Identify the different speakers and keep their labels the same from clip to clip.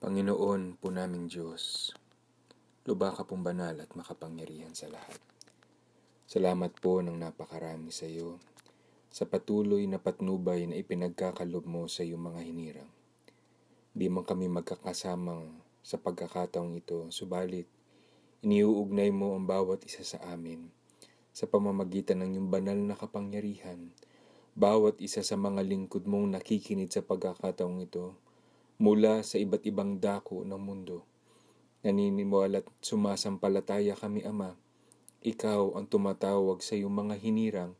Speaker 1: Panginoon po naming Diyos, lubha ka pong banal at makapangyarihan sa lahat. Salamat po ng napakarami sa iyo sa patuloy na patnubay na ipinagkakalob mo sa iyong mga hinirang. Di man kami magkakasamang sa pagkakataong ito, subalit iniuugnay mo ang bawat isa sa amin sa pamamagitan ng iyong banal na kapangyarihan. Bawat isa sa mga lingkod mong nakikinig sa pagkakataong ito mula sa iba't ibang dako ng mundo. Naniniwala at sumasampalataya kami, Ama. Ikaw ang tumatawag sa iyong mga hinirang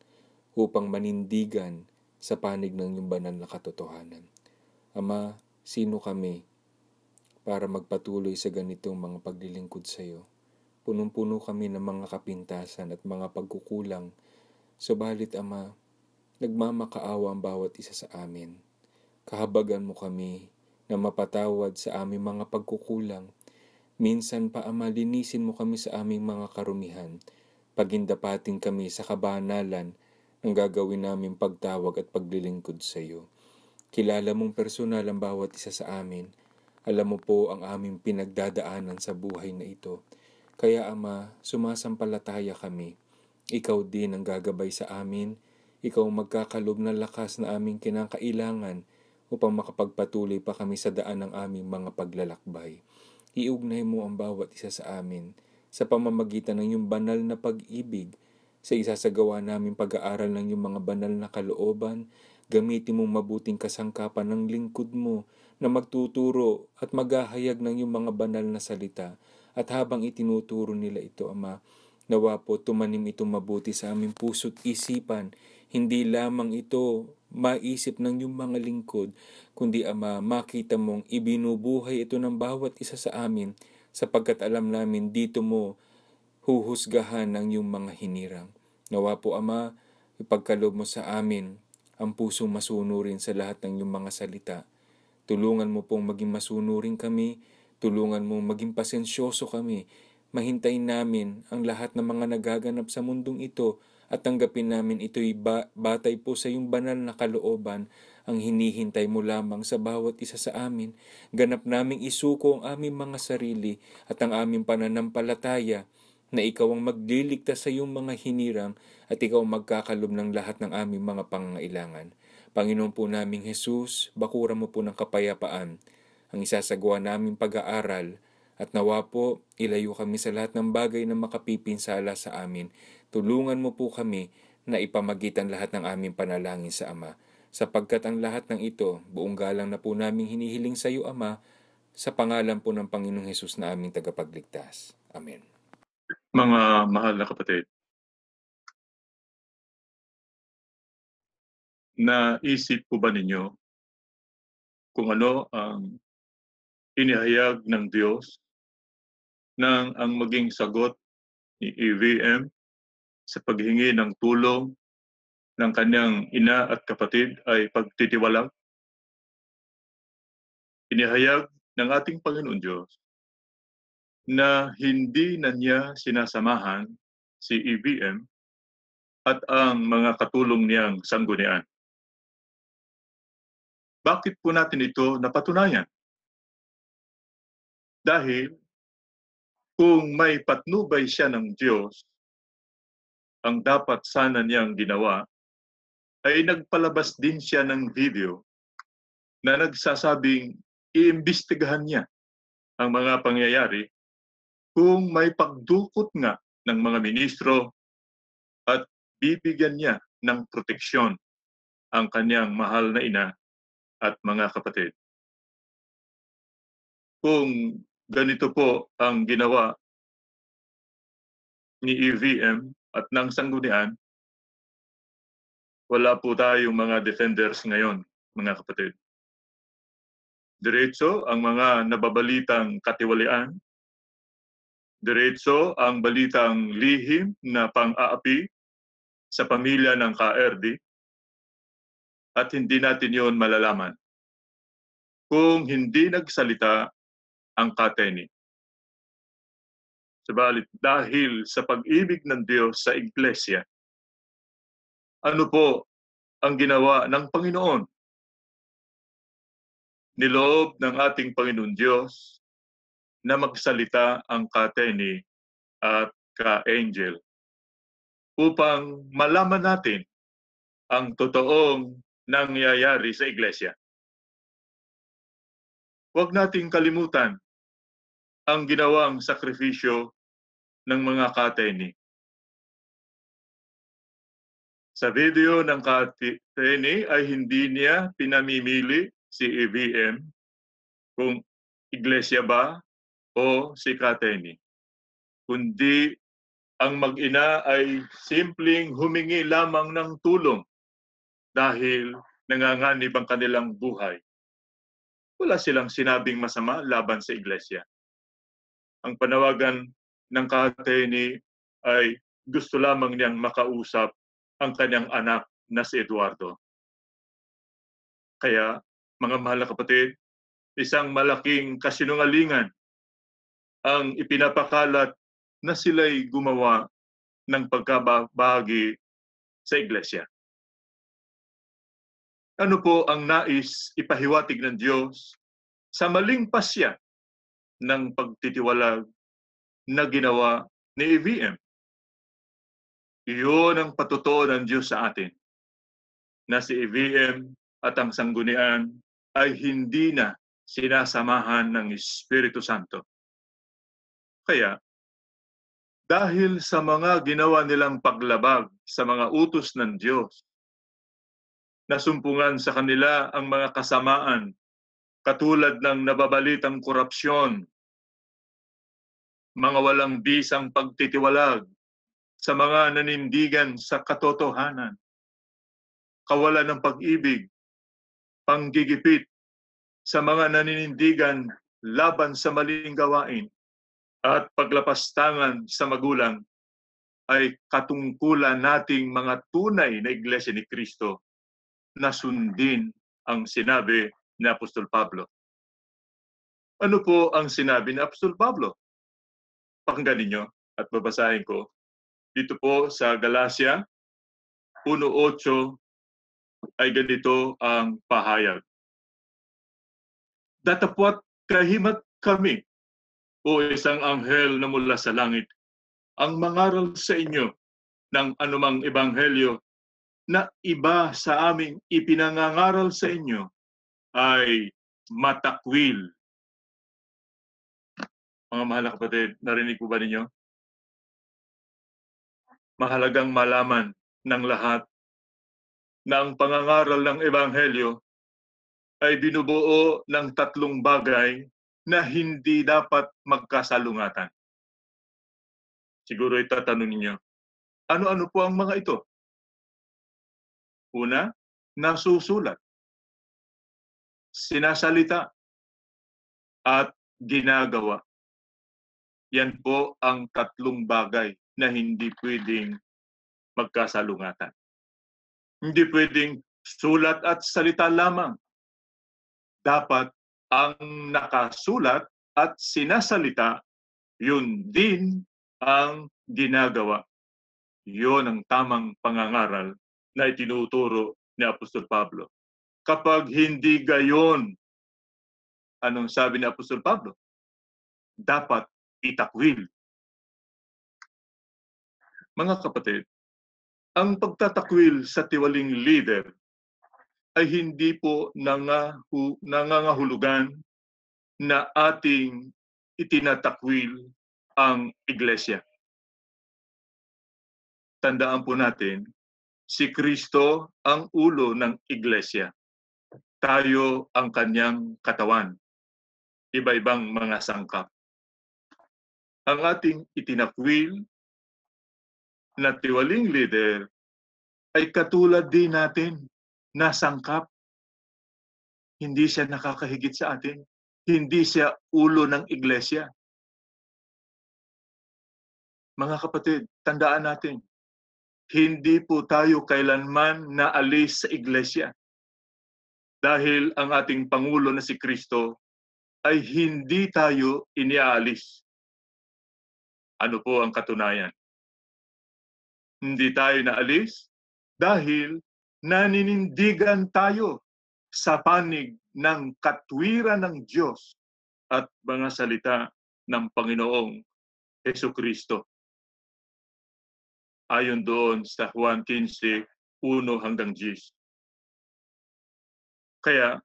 Speaker 1: upang manindigan sa panig ng iyong banal na katotohanan. Ama, sino kami para magpatuloy sa ganitong mga paglilingkod sa iyo? Punong-puno kami ng mga kapintasan at mga pagkukulang. Subalit, Ama, nagmamakaawa ang bawat isa sa amin. Kahabagan mo kami na mapatawad sa aming mga pagkukulang. Minsan pa, Ama, linisin mo kami sa aming mga karumihan. Pagindapating kami sa kabanalan ng gagawin naming pagtawag at paglilingkod sa iyo. Kilala mong personal ang bawat isa sa amin. Alam mo po ang aming pinagdadaanan sa buhay na ito. Kaya, Ama, sumasampalataya kami. Ikaw din ang gagabay sa amin. Ikaw ang magkakalob ng lakas na aming kinakailangan upang makapagpatuloy pa kami sa daan ng aming mga paglalakbay. Iugnay mo ang bawat isa sa amin sa pamamagitan ng iyong banal na pag-ibig, sa isasagawa naming pag-aaral ng iyong mga banal na kalooban. Gamitin mong mabuting kasangkapan ng lingkod mo na magtuturo at maghahayag ng iyong mga banal na salita. At habang itinuturo nila ito, Ama, nawa po tumanim itong mabuti sa aming puso't isipan. Hindi lamang ito maisip ng iyong mga lingkod, kundi, Ama, makita mong ibinubuhay ito ng bawat isa sa amin, sapagkat alam namin dito mo huhusgahan ang iyong mga hinirang. Nawa po, Ama, ipagkaloob mo sa amin ang pusong masunurin sa lahat ng iyong mga salita. Tulungan mo pong maging masunurin kami, tulungan mo maging pasensyoso kami, mahintay namin ang lahat ng mga nagaganap sa mundong ito at tanggapin namin ito'y batay po sa iyong banal na kalooban. Ang hinihintay mo lamang sa bawat isa sa amin. Ganap naming isuko ang aming mga sarili at ang aming pananampalataya na ikaw ang magliligtas sa iyong mga hinirang at ikaw ang magkakalob ng lahat ng aming mga pangangailangan. Panginoon po naming Jesus, bakura mo po ng kapayapaan ang isasagawa naming pag-aaral at nawa po ilayo kami sa lahat ng bagay na makapipinsala sa amin. Tulungan mo po kami na ipamagitan lahat ng aming panalangin sa Ama. Sapagkat ang lahat ng ito, buong galang na po naming hinihiling sa iyo, Ama, sa pangalan po ng Panginoong Jesus na aming tagapagligtas. Amen.
Speaker 2: Mga mahal na kapatid, naisip po ba ninyo kung ano ang inihayag ng Diyos nang ang maging sagot ni EVM sa paghingi ng tulong ng kanyang ina at kapatid ay pagtitiwalag? Inihayag ng ating Panginoon Diyos na hindi na niya sinasamahan si EVM at ang mga katulong niyang sanggunian. Bakit po natin ito napatunayan? Dahil kung may patnubay siya ng Diyos, ang dapat sana niyang ginawa ay nagpalabas din siya ng video na nagsasabing iimbestigahan niya ang mga pangyayari kung may pagdukot nga ng mga ministro at bibigyan niya ng proteksyon ang kanyang mahal na ina at mga kapatid. Kung ganito po ang ginawa ni EVM at ng sanggunian, wala po tayong mga defenders ngayon, mga kapatid. Diretso ang mga nababalitang katiwalian, diretso ang balitang lihim na pang-aapi sa pamilya ng KRD, at hindi natin yon malalaman kung hindi nagsalita ang Kateni. Subalit dahil sa pag-ibig ng Diyos sa Iglesia, ano po ang ginawa ng Panginoon? Niloob ng ating Panginoon Diyos na magsalita ang ka-Atene at ka-Angel upang malaman natin ang totoong nangyayari sa iglesia. Huwag nating kalimutan ang ginawang sakripisyo ng mga ka-Atene. Sa video ng ka-Atene ay hindi niya pinamimili si EVM kung iglesia ba o si ka-Atene, kundi ang mag-ina ay simpleng humingi lamang ng tulong dahil nanganganib ang kanilang buhay. Wala silang sinabing masama laban sa iglesia. Ang panawagan ng ka-Atene ay gusto lamang niyang makausap ang kanyang anak na si Eduardo. Kaya, mga mahal na kapatid, isang malaking kasinungalingan ang ipinapakalat na sila'y gumawa ng pagkabahagi sa iglesia. Ano po ang nais ipahiwatig ng Diyos sa maling pasya ng pagtitiwalag na ginawa ni EVM? Iyon ang patutuo ng Diyos sa atin, na si EVM at ang sanggunian ay hindi na sinasamahan ng Espiritu Santo. Kaya, dahil sa mga ginawa nilang paglabag sa mga utos ng Diyos, nasumpungan sa kanila ang mga kasamaan katulad ng nababalitang korupsyon, mga walang bisang pagtitiwalag sa mga nanindigan sa katotohanan, kawalan ng pag-ibig, panggigipit sa mga naninindigan laban sa maling gawain, at paglapastangan sa magulang ay katungkulan nating mga tunay na Iglesia ni Kristo na sundin ang sinabi ni Apostol Pablo. Ano po ang sinabi ni Apostol Pablo? Pakinggan ninyo at babasahin ko. Dito po sa Galacia 1:8 ay ganito ang pahayag. Datapwat kahimat kami, o isang anghel na mula sa langit, ang mangaral sa inyo ng anumang ebanghelyo na iba sa aming ipinangangaral sa inyo ay matakwil. Mga mahal na kapatid, narinig po ba ninyo? Mahalagang malaman ng lahat na ang pangangaral ng ebanghelyo ay binubuo ng tatlong bagay na hindi dapat magkasalungatan. Siguro itatanong ninyo, ano-ano po ang mga ito? Una, nasusulat, sinasalita, at ginagawa. Yan po ang tatlong bagay na hindi pwedeng magkasalungatan. Hindi pwedeng sulat at salita lamang. Dapat ang nakasulat at sinasalita, yun din ang ginagawa. Yun ang tamang pangangaral na itinuturo ni Apostol Pablo. Kapag hindi gayon, anong sabi ni Apostol Pablo? Dapat itakwil. Mga kapatid, ang pagtatakwil sa tiwaling leader ay hindi po nangangahulugan na ating itinatakwil ang iglesia. Tandaan po natin, si Kristo ang ulo ng iglesia. Tayo ang kanyang katawan. Iba-ibang mga sangkap. Ang ating itinakwil na tiwaling leader ay katulad din natin na sangkap. Hindi siya nakakahigit sa atin. Hindi siya ulo ng iglesia. Mga kapatid, tandaan natin, hindi po tayo kailanman naalis sa iglesia. Dahil ang ating Pangulo na si Kristo ay hindi tayo iniaalis. Ano po ang katunayan? Hindi tayo naalis dahil naninindigan tayo sa panig ng katwiran ng Diyos at mga salita ng Panginoong Hesukristo. Ayon doon sa Juan 15:1-10. Kaya,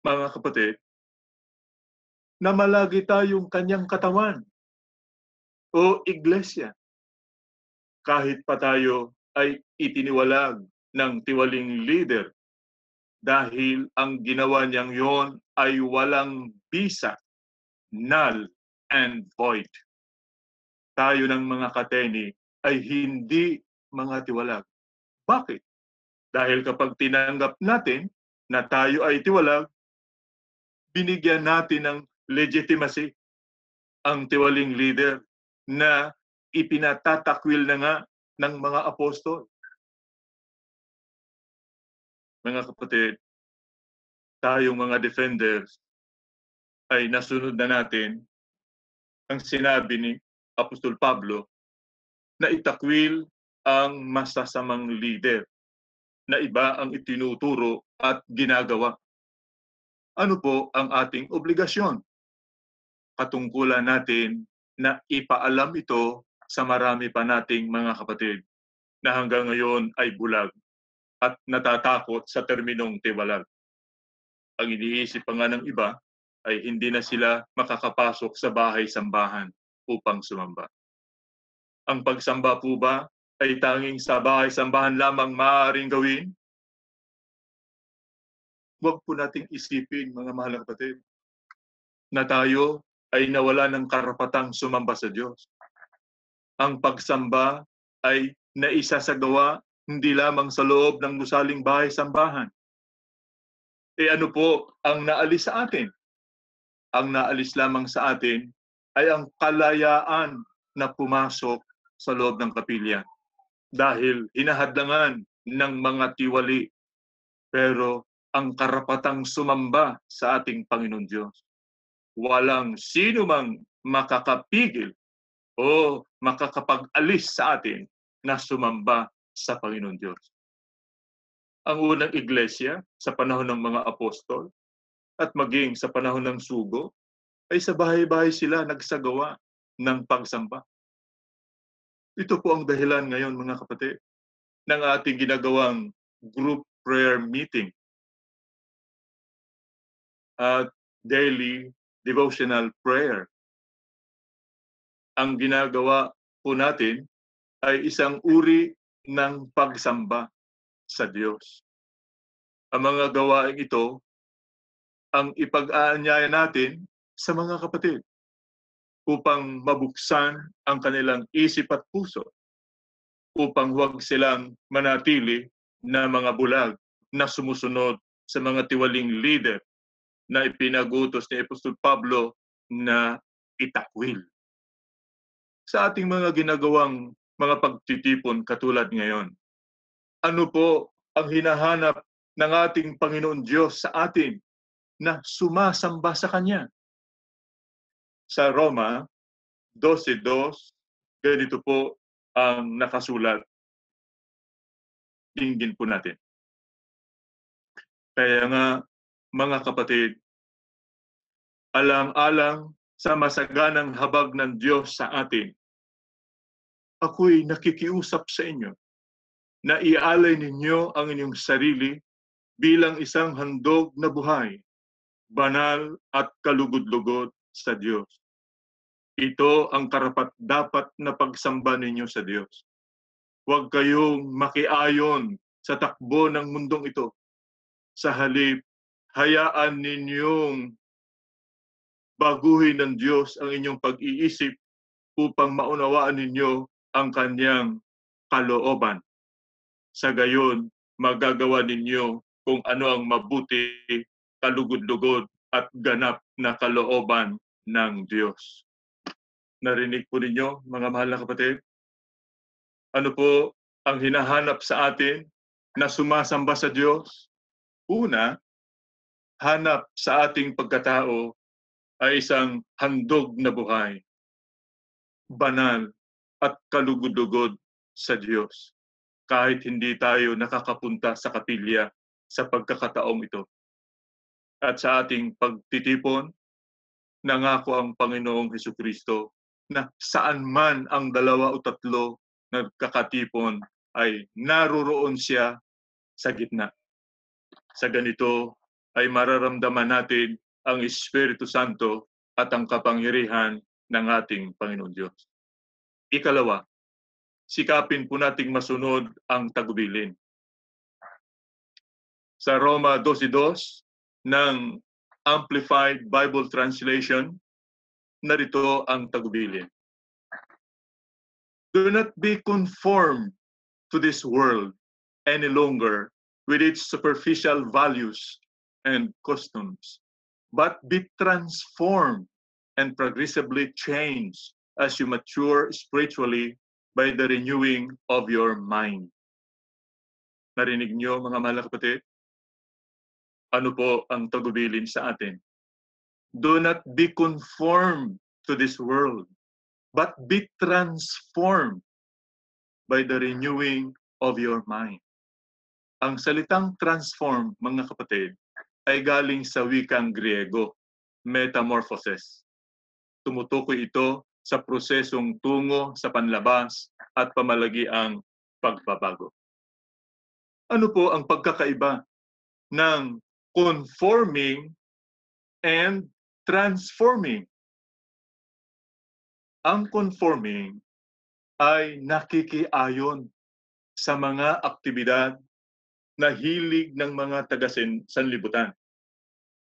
Speaker 2: mga kapatid, na malagi tayong kanyang katawan o iglesia. Kahit pa tayo ay itiniwalag ng tiwaling leader dahil ang ginawa niyang yon ay walang bisa, null and void. Tayo ng mga kateni ay hindi mga tiwalag. Bakit? Dahil kapag tinanggap natin na tayo ay tiwalag, binigyan natin ng legitimacy ang tiwaling leader na ipinatatakwil na nga ng mga apostol. Mga kapatid, tayong mga defenders ay nasunod na natin ang sinabi ni Apostol Pablo na itakwil ang masasamang leader na iba ang itinuturo at ginagawa. Ano po ang ating obligasyon? Katungkulan natin na ipaalam ito sa marami pa nating mga kapatid na hanggang ngayon ay bulag at natatakot sa terminong tiwalag. Ang iniisip pa nga ng iba ay hindi na sila makakapasok sa bahay-sambahan upang sumamba. Ang pagsamba po ba ay tanging sa bahay-sambahan lamang maaaring gawin? Huwag po nating isipin, mga mahal na kapatid, na tayo ay nawala ng karapatang sumamba sa Diyos. Ang pagsamba ay naisasagawa hindi lamang sa loob ng gusaling bahay-sambahan. Ano po ang naalis sa atin? Ang naalis lamang sa atin ay ang kalayaan na pumasok sa loob ng kapilya dahil hinahadlangan ng mga tiwali. Pero ang karapatang sumamba sa ating Panginoon Diyos, walang sino mang makakapigil o makakapag-alis sa atin na sumamba sa Panginoon Diyos. Ang unang iglesia sa panahon ng mga apostol at maging sa panahon ng sugo ay sa bahay-bahay sila nagsagawa ng pagsamba. Ito po ang dahilan ngayon, mga kapatid, ng ating ginagawang group prayer meeting at daily devotional prayer. Ang ginagawa po natin ay isang uri ng pagsamba sa Diyos. Ang mga gawain ito ang ipag-aanyaya natin sa mga kapatid upang mabuksan ang kanilang isip at puso, upang huwag silang manatili na mga bulag na sumusunod sa mga tiwaling leader na ipinagutos ni Apostol Pablo na itakwil. Sa ating mga ginagawang mga pagtitipon katulad ngayon, ano po ang hinahanap ng ating Panginoon Diyos sa atin na sumasamba sa Kanya? Sa Roma 12:2, ganito po ang nakasulat. Dinggin po natin. Kaya nga, mga kapatid, alang-alang sa masaganang habag ng Diyos sa atin, ako'y nakikiusap sa inyo na ialay ninyo ang inyong sarili bilang isang handog na buhay, banal at kalugod-lugod sa Diyos. Ito ang karapat-dapat na pagsamba ninyo sa Diyos. Huwag kayong makiayon sa takbo ng mundong ito. Sa halip, hayaan ninyong baguhin ng Diyos ang inyong pag-iisip upang maunawaan ninyo ang Kanyang kalooban. Sa gayon, magagawa ninyo kung ano ang mabuti, kalugod-lugod at ganap na kalooban ng Diyos. Narinig po ninyo, mga mahal na kapatid? Ano po ang hinahanap sa atin na sumasamba sa Diyos? Una, hanap sa ating pagkatao ay isang handog na buhay, banal at kalugod-lugod sa Diyos. Kahit hindi tayo nakakapunta sa kapilya, sa pagkakataong ito. At sa ating pagtitipon, nangako ang Panginoong Hesukristo na saan man ang 2 o 3 nagkakatipon ay naroroon siya sa gitna. Sa ganito ay mararamdaman natin ang Espiritu Santo at ang kapangyarihan ng ating Panginoon Diyos. Ikalawa, sikapin po nating masunod ang tagubilin. Sa Roma 12:2 ng Amplified Bible Translation, narito ang tagubilin. Do not be conformed to this world any longer with its superficial values and customs, but be transformed and progressively changed as you mature spiritually by the renewing of your mind. Narinig niyo mga mahal na kapatid? Ano po ang tagubilin sa atin? Do not be conformed to this world, but be transformed by the renewing of your mind. Ang salitang transform, mga kapatid, ay galing sa wikang Griego, metamorphosis. Tumutukoy ito sa prosesong tungo sa panlabas at pamalagiang pagbabago. Ano po ang pagkakaiba ng conforming and transforming? Ang conforming ay nakikiayon sa mga aktibidad na hilig ng mga taga-sanlibutan.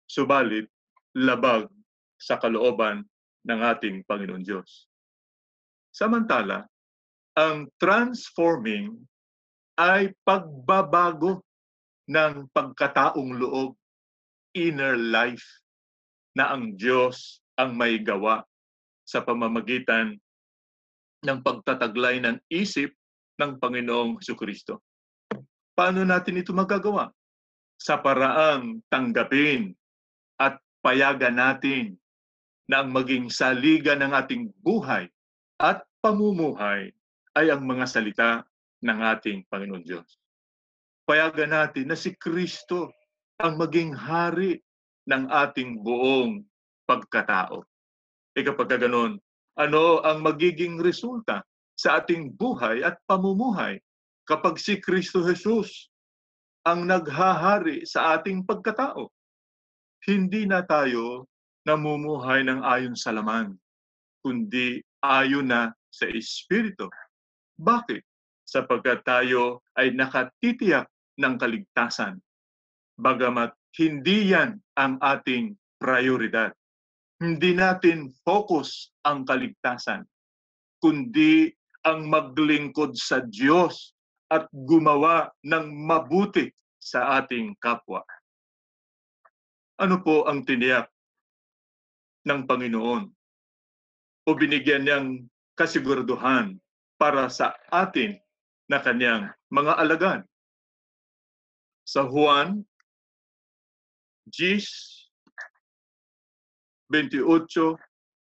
Speaker 2: Subalit, labag sa kalooban ng ating Panginoon Diyos. Samantala, ang transforming ay pagbabago ng pagkataong loob, inner life, na ang Diyos ang may gawa sa pamamagitan ng pagtataglay ng isip ng Panginoong Jesucristo. Paano natin ito magagawa? Sa paraang tanggapin at payagan natin na ang maging saligan ng ating buhay at pamumuhay ay ang mga salita ng ating Panginoon Diyos. Payagan natin na si Kristo ang maging hari ng ating buong pagkatao. Kapag ganoon, ano ang magiging resulta sa ating buhay at pamumuhay kapag si Kristo Jesus ang naghahari sa ating pagkatao? Hindi na tayo namumuhay ng ayon sa laman, kundi ayon na sa Espiritu. Bakit? Sapagkat tayo ay nakatitiyak ng kaligtasan, bagamat hindi yan ang ating prioridad. Hindi natin focus ang kaligtasan, kundi ang maglingkod sa Diyos at gumawa ng mabuti sa ating kapwa. Ano po ang tiniyak ng Panginoon o binigyan niyang kasiguraduhan para sa atin na kanyang mga alagad? Sa Juan 10:28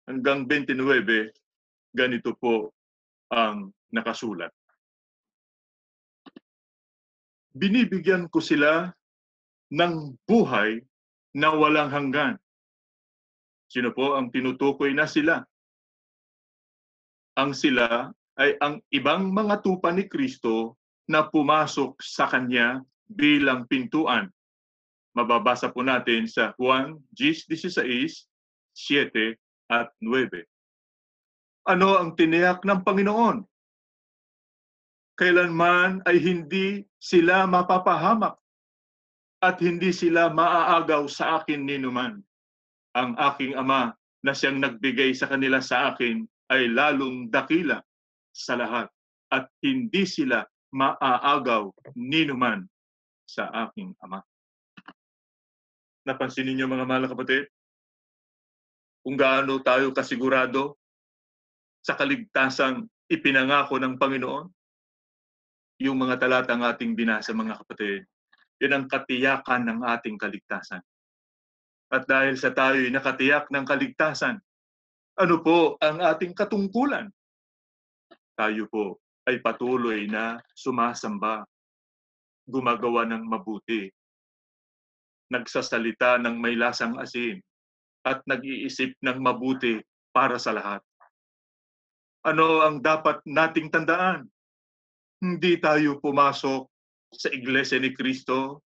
Speaker 2: hanggang 29, ganito po ang nakasulat. Binibigyan ko sila ng buhay na walang hanggan. Sino po ang tinutukoy na sila? Ang sila ay ang ibang mga tupa ni Kristo na pumasok sa Kanya bilang pintuan. Mababasa po natin sa Juan 10:16, 7 at 9. Ano ang tiniyak ng Panginoon? Kailanman ay hindi sila mapapahamak at hindi sila maaagaw sa akin ninuman. Ang aking Ama na siyang nagbigay sa kanila sa akin ay lalong dakila sa lahat at hindi sila maaagaw ninuman sa aking Ama. Napansin ninyo mga mahal na kapatid, kung gaano tayo kasigurado sa kaligtasang ipinangako ng Panginoon? Yung mga talatang ating binasa, mga kapatid, yun ang katiyakan ng ating kaligtasan. At dahil sa tayo'y nakatiyak ng kaligtasan, ano po ang ating katungkulan? Tayo po ay patuloy na sumasamba, gumagawa ng mabuti nagsasalita ng may lasang asin, at nag-iisip ng mabuti para sa lahat. Ano ang dapat nating tandaan? Hindi tayo pumasok sa Iglesia ni Cristo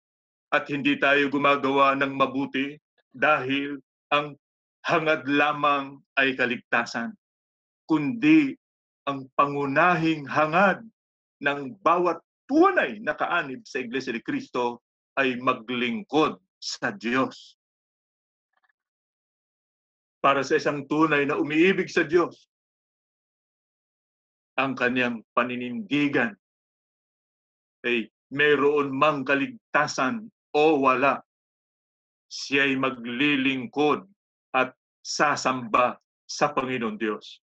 Speaker 2: at hindi tayo gumagawa ng mabuti dahil ang hangad lamang ay kaligtasan, kundi ang pangunahing hangad ng bawat tunay na kaanib sa Iglesia ni Cristo ay maglingkod sa Diyos. Para sa isang tunay na umiibig sa Diyos, ang kanyang paninindigan ay mayroon mang kaligtasan o wala, siya'y maglilingkod at sasamba sa Panginoon Diyos.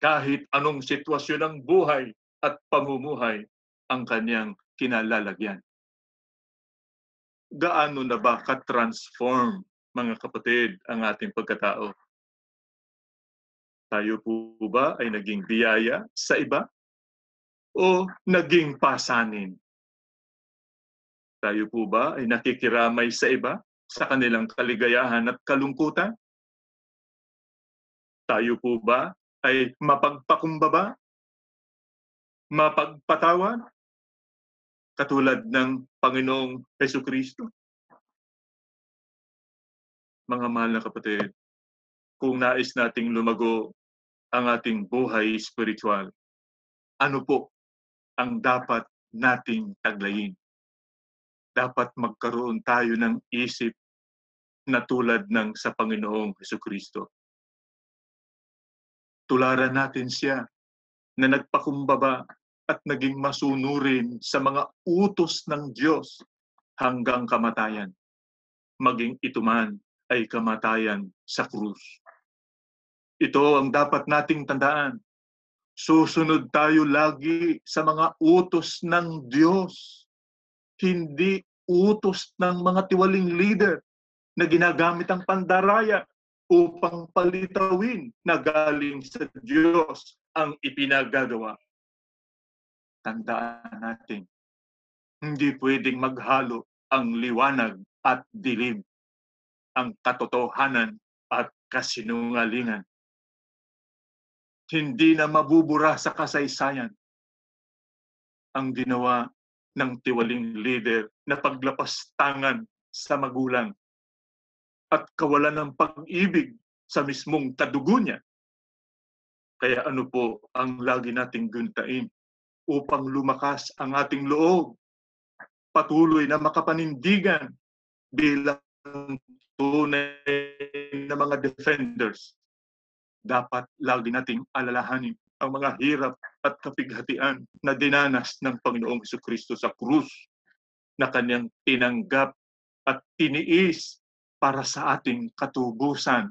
Speaker 2: Kahit anong sitwasyon ng buhay at pamumuhay ang kanyang kinalalagyan. Gaano na ba ka-transform, mga kapatid, ang ating pagkatao? Tayo po ba ay naging biyaya sa iba o naging pasanin? Tayo po ba ay nakikiramay sa iba sa kanilang kaligayahan at kalungkutan? Tayo po ba ay mapagpakumbaba? Mapagpatawad? Katulad ng Panginoong Hesukristo? Mga mahal na kapatid, kung nais nating lumago ang ating buhay spiritual, ano po ang dapat nating taglayin? Dapat magkaroon tayo ng isip na tulad ng sa Panginoong Hesukristo. Tularan natin siya na nagpakumbaba at naging masunurin sa mga utos ng Diyos hanggang kamatayan. Maging ito man ay kamatayan sa krus. Ito ang dapat nating tandaan. Susunod tayo lagi sa mga utos ng Diyos. Hindi utos ng mga tiwaling leader na ginagamit ang pandaraya upang palitawin na galing sa Diyos ang ipinagagawa. Tandaan natin, hindi pwedeng maghalo ang liwanag at dilim, ang katotohanan at kasinungalingan. Hindi na mabubura sa kasaysayan ang ginawa ng tiwaling leader na paglapastangan sa magulang at kawalan ng pag-ibig sa mismong kadugo niya. Kaya ano po ang lagi nating guntain upang lumakas ang ating loob, patuloy na makapanindigan bilang tunay na mga defenders. Dapat lagi nating alalahanin ang mga hirap at kapighatian na dinanas ng Panginoong Hesukristo sa krus na kanyang tinanggap at tiniis para sa ating katubusan,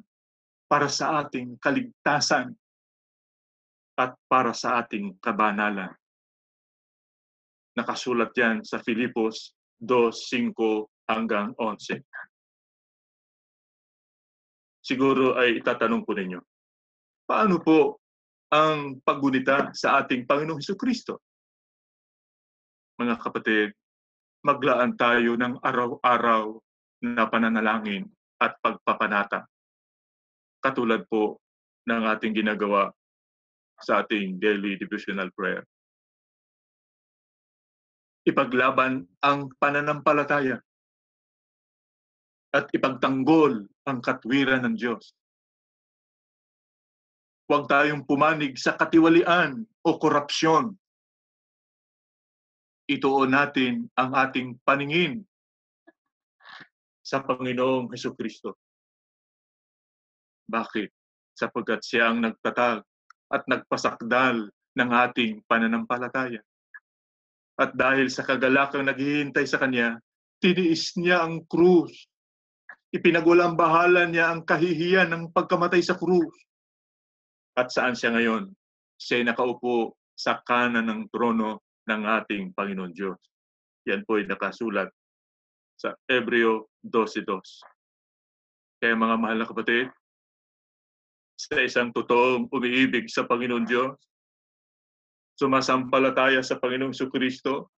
Speaker 2: para sa ating kaligtasan, at para sa ating kabanalan. Nakasulat yan sa Filipos 2:5 hanggang 11. Siguro ay itatanong po ninyo, paano po ang paggunita sa ating Panginoong Hesukristo? Mga kapatid, maglaan tayo ng araw-araw na pananalangin at pagpapanata. Katulad po ng ating ginagawa sa ating daily devotional prayer. Ipaglaban ang pananampalataya at ipagtanggol ang katwiran ng Diyos. Huwag tayong pumanig sa katiwalian o korupsyon. Ituon natin ang ating paningin sa Panginoong Hesukristo. Bakit? Sapagkat siya ang nagtatag at nagpasakdal ng ating pananampalataya. At dahil sa kagalakang naghihintay sa Kanya, tiniis niya ang krus. Ipinagwalambahalan niya ang kahihiyan ng pagkamatay sa krus. At saan siya ngayon? Siya ay nakaupo sa kanan ng trono ng ating Panginoon Diyos. Yan po ay nakasulat sa Hebreo 12:2. Kaya mga mahal na kapatid, sa isang totoong umiibig sa Panginoon Diyos, sumasampalataya sa Panginoong Jesucristo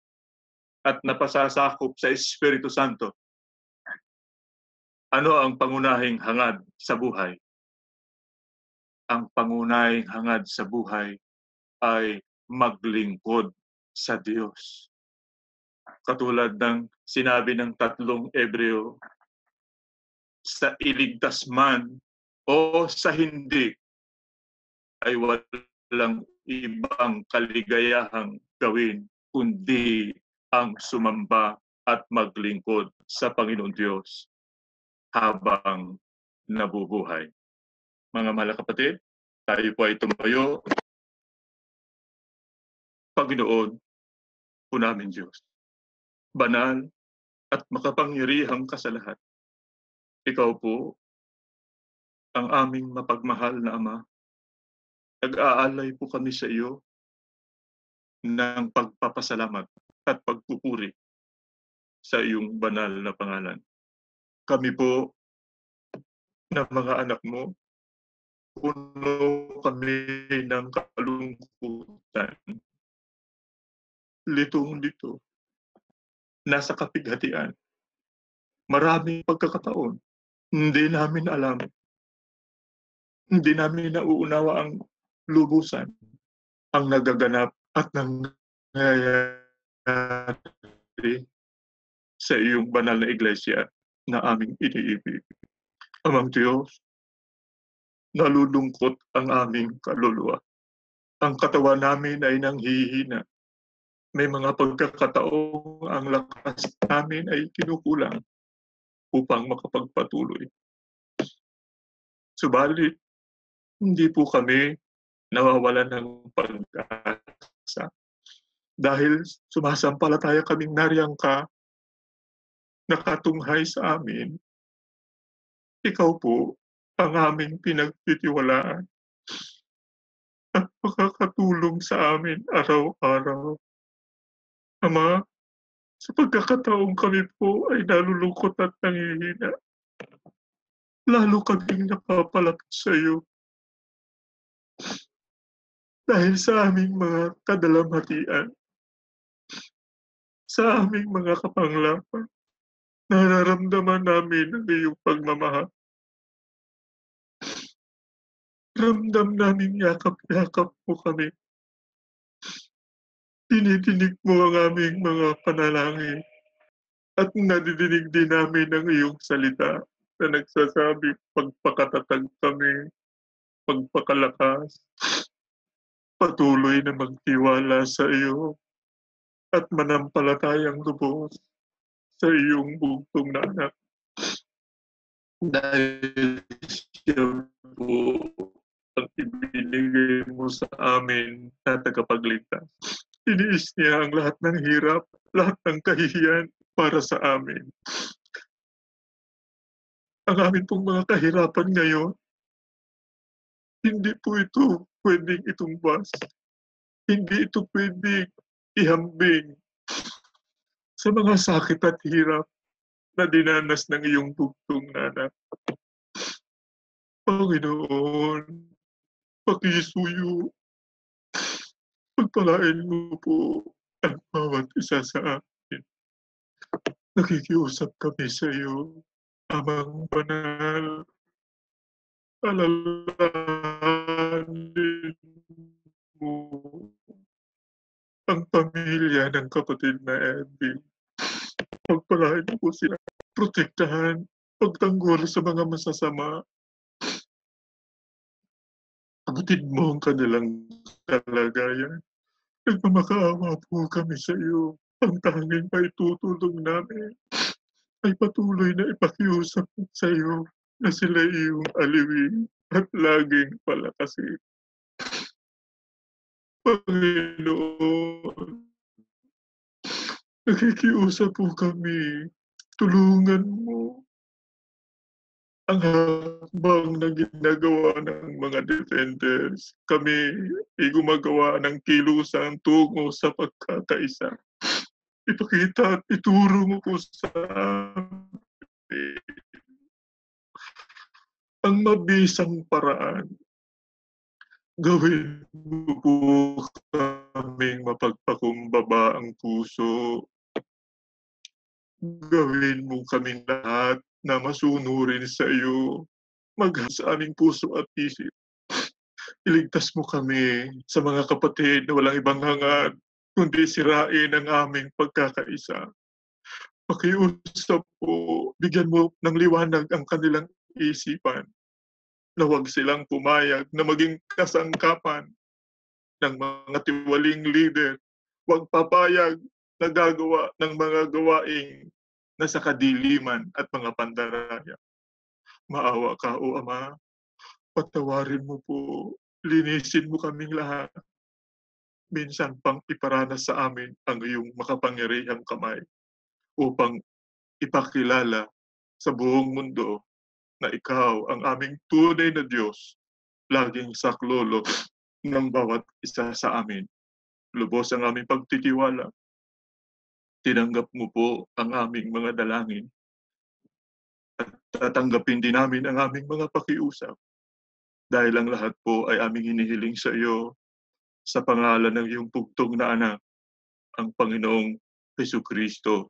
Speaker 2: at napasasakop sa Espiritu Santo, Ano ang pangunahing hangad sa buhay? Ang pangunahing hangad sa buhay ay maglingkod sa Diyos. Katulad ng sinabi ng tatlong Ebreo, sa iligtas man o sa hindi, ay walang ibang kaligayahang gawin kundi ang sumamba at maglingkod sa Panginoon Diyos habang nabubuhay. Mga mahal na kapatid, tayo po ay tumayo. Panginoon po namin Diyos, banal at makapangyarihang ka sa lahat. Ikaw po ang aming mapagmahal na Ama. Nag-aalay po kami sa iyo ng pagpapasalamat at pagpupuri sa iyong banal na pangalan. Kami po na mga anak mo, puno kami ng kalungkutan. Litong-lito, nasa kapighatian. Maraming pagkakataon, hindi namin alam, hindi namin nauunawa ang lubusan, ang nagaganap at nangyayari sa iyong banal na iglesia na aming iniibig. Amang Diyos, nalulungkot ang aming kaluluwa. Ang katawan namin ay nanghihina. May mga pagkakataong ang lakas namin ay kinukulang upang makapagpatuloy. Subalit, hindi po kami nawawalan ng pag-asa. Dahil sumasampalataya kaming nariyang ka, nakatunghay sa amin, ikaw po ang aming pinagtitiwalaan at makakatulong sa amin araw-araw. Ama, sa pagkakataong kami po ay nalulungkot at nangihina, lalo kaming napapalapit sa iyo. Dahil sa aming mga kadalamhatian, sa aming mga kapanglapan, nararamdaman namin ang iyong pagmamahal. Ramdam namin yakap-yakap mo kami. Dinidinig mo ang aming mga panalangin at nadidinig din namin ang iyong salita na nagsasabi, pagpakatatag kami, pagpakalakas, patuloy na magtiwala sa iyo at manampalatayang lubos sa iyong bugtong na anak. Dahil siya po ang ibinigay mo sa amin na tagapagligtas. Tiniis niya ang lahat ng hirap, lahat ng kahihiyan para sa amin. Ang amin pong mga kahirapan ngayon, hindi po ito pwedeng itumbas. Hindi ito pwedeng ihambing sa mga sakit at hirap na dinanas ng iyong bugtong na anak. Panginoon, pakisuyo, pagpalain mo po ang bawat isa sa amin. Nakikiusap kami sa iyo, Amang Banal, alalahanin mo ang pamilya ng kapatid na Edwin. Pagpalain mo po sila, protektahan, pagtanggol sa mga masasama. Abutin mo ang kanilang kalagayan. Nagmamakaawa po kami sa iyo. Ang tanging maitutulong namin ay patuloy na ipakiusap sa iyo na sila iyong aliwin at laging palakasin. Panginoon, nakikiusap po kami. Tulungan mo ang hakbang na ginagawa ng mga defenders. Kami ay gumagawa ng kilusan tungo sa pagkakaisa. Ipakita at ituro mo po sa amin ang mabisang paraan. Gawin mo po kaming mapagpakumbaba ang puso. Gawin mo kaming lahat na masunurin sa iyo, sa aming puso at isip. Iligtas mo kami sa mga kapatid na walang ibang hangad, kundi sirain ang aming pagkakaisa. Pakiusap po, bigyan mo ng liwanag ang kanilang isipan na huwag silang pumayag na maging kasangkapan ng mga tiwaling leader. Huwag papayag na gagawa ng mga gawaing nasa kadiliman at mga pandaraya. Maawa ka, O Ama, patawarin mo po, linisin mo kaming lahat. Minsan pang iparanas sa amin ang iyong makapangyarihang kamay upang ipakilala sa buong mundo na ikaw ang aming tunay na Diyos, laging saklolo ng bawat isa sa amin. Lubos ang aming pagtitiwala. Tinanggap mo po ang aming mga dalangin at tatanggapin din namin ang aming mga pakiusap dahil ang lahat po ay aming hinihiling sa iyo sa pangalan ng iyong bugtong na anak, ang Panginoong Jesucristo,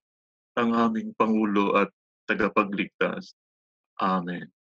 Speaker 2: ang aming Pangulo at tagapagligtas. Amen.